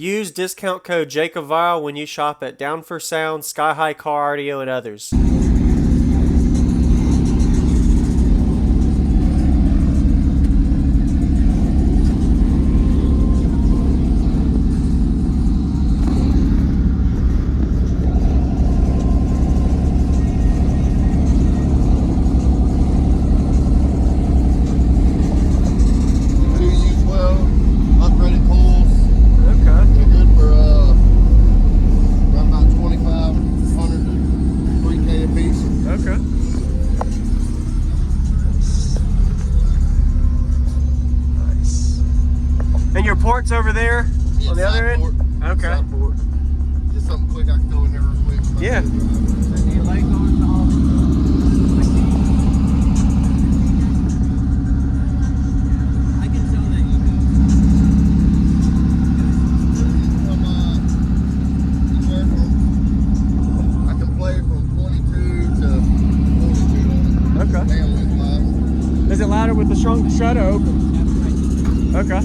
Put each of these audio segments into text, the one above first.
Use discount code JacobViral when you shop at Down for Sound, SkyHigh Car Audio, and others. And your port's over there on the other end? Okay. Side port. Just something quick I can throw in there real quick. Yeah. I can play from 22 to 42 on it. Okay. Is it louder with the shutter open? Okay.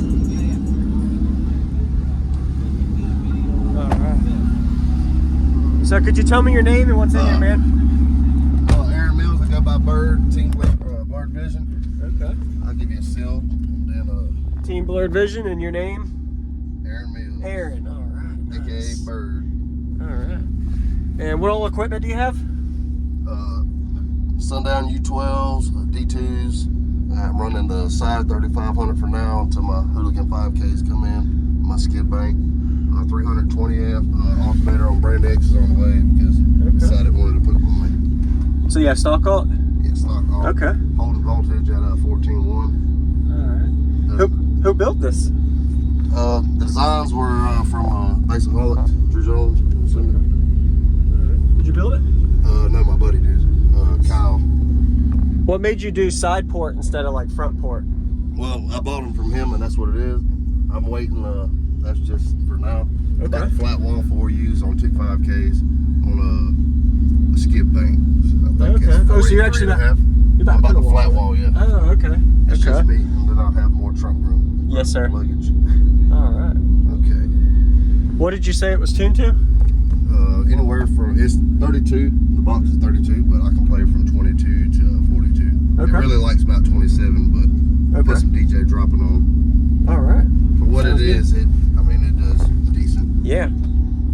So could you tell me your name and what's in here, man? Aaron Mills. I go by Bird, Team Blurred Vision. Okay. I'll give you a seal. And then Team Blurred Vision and your name? Aaron Mills. Aaron, all right. AKA Bird. All right. And what all equipment do you have? Sundown U12s, D2s. I'm running the side 3500 for now until my Hooligan 5Ks come in. My skid bank. 320 amp alternator on brand X is on the way because I decided I wanted to put it on me. So you have stock alt? Yeah, stock alt. Okay. Holding voltage at 14.1. All right. Who built this? The designs were from Basic Holic, Drew Jones. Did you build it? No, my buddy did. Kyle. What made you do side port instead of like front port? Well, I bought them from him, and that's what it is. I'm waiting. That's just for now. Okay. About a flat wall 4Us on 2 5Ks on a skid bank. So I think Okay. it's So you're actually not. You're I'm about the flat wall yet. Oh, okay. It's just me, and then I'll have more trunk room. Yes, sir. Luggage. All right. Okay. What did you say it was tuned to? Anywhere from, it's 32. The box is 32, but I can play from 22 to 42. Okay. It really likes about 27, but I put some DJ dropping on. All right. For what it is, it does decent. Yeah.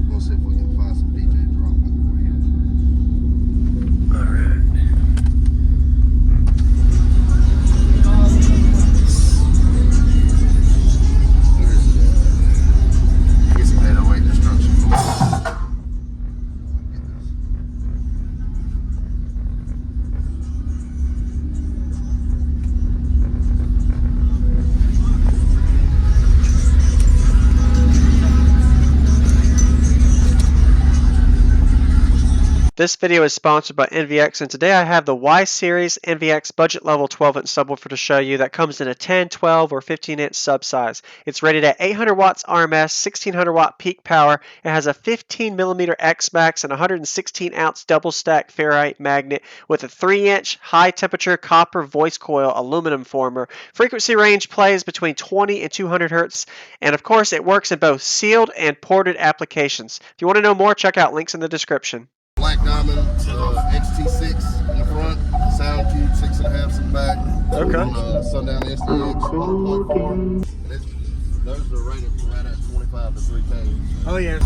We'll see if we can find some DJ dropping for you. All right. Get some 808 destruction. This video is sponsored by NVX, and today I have the Y Series NVX budget level 12-inch subwoofer to show you that comes in a 10, 12, or 15-inch sub size. It's rated at 800 watts RMS, 1600 watt peak power. It has a 15mm X Max and 116-ounce double-stacked ferrite magnet with a 3-inch high-temperature copper voice coil aluminum former. Frequency range plays between 20 and 200 Hz, and of course it works in both sealed and ported applications. If you want to know more, check out links in the description. Black Diamond XT6 in the front, sound cube 6.5 in the back. Okay. Sundown SDX 1.4. And those are rated right at 25 to 3K. Oh yeah.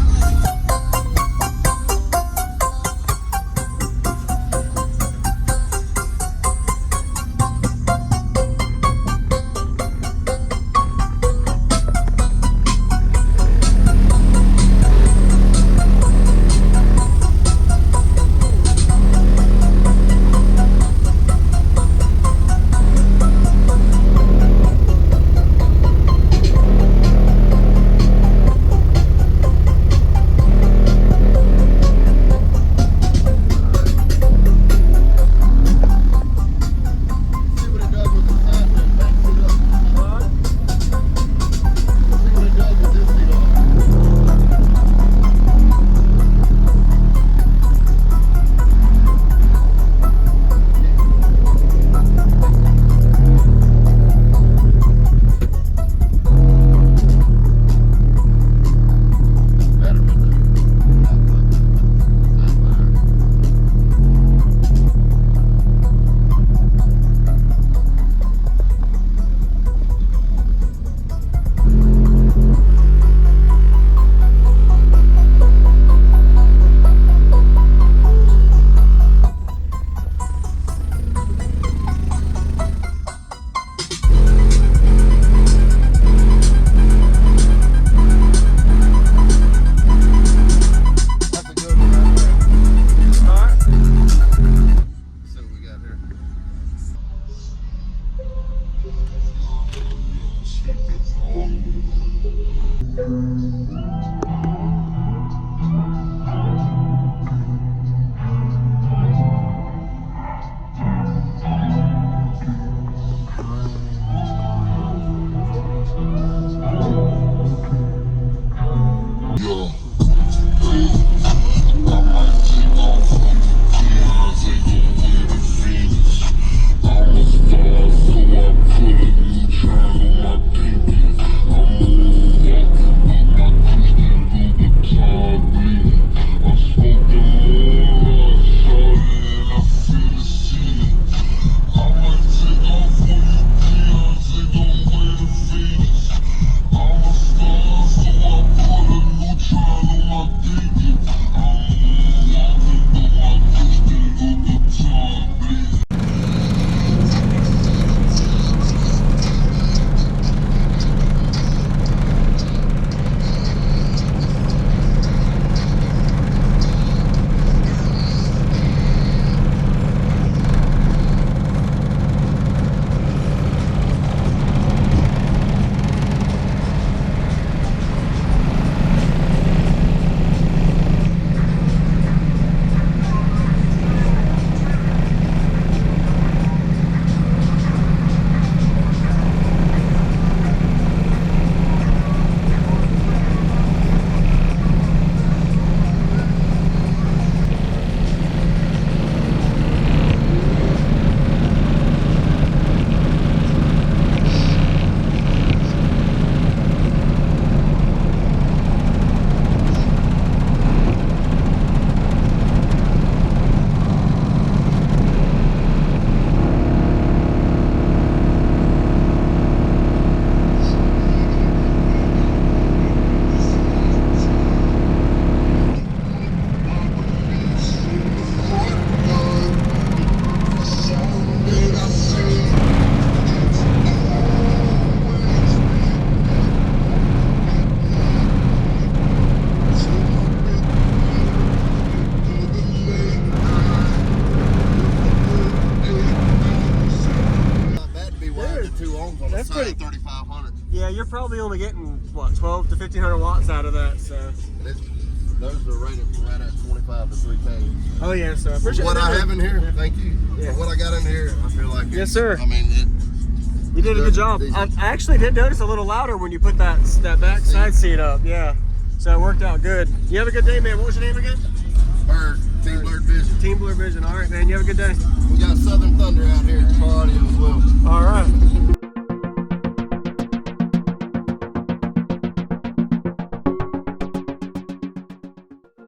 That's pretty. 3500. Yeah, you're probably only getting what, 12 to 1500 watts out of that. So those are rated right at 25 to 3K. oh yeah, so appreciate what I have in here. Yeah. Thank you. Yeah. For what I got in here, I feel like yes, sir. I mean, you did a good job. I actually did notice a little louder when you put that back side seat up. Yeah, so it worked out good. You have a good day, man. What was your name again? Bird. Team Blurred Vision. Team Blurred Vision. All right, man. You have a good day. We got Southern Thunder out here in Car Audio as well. All right.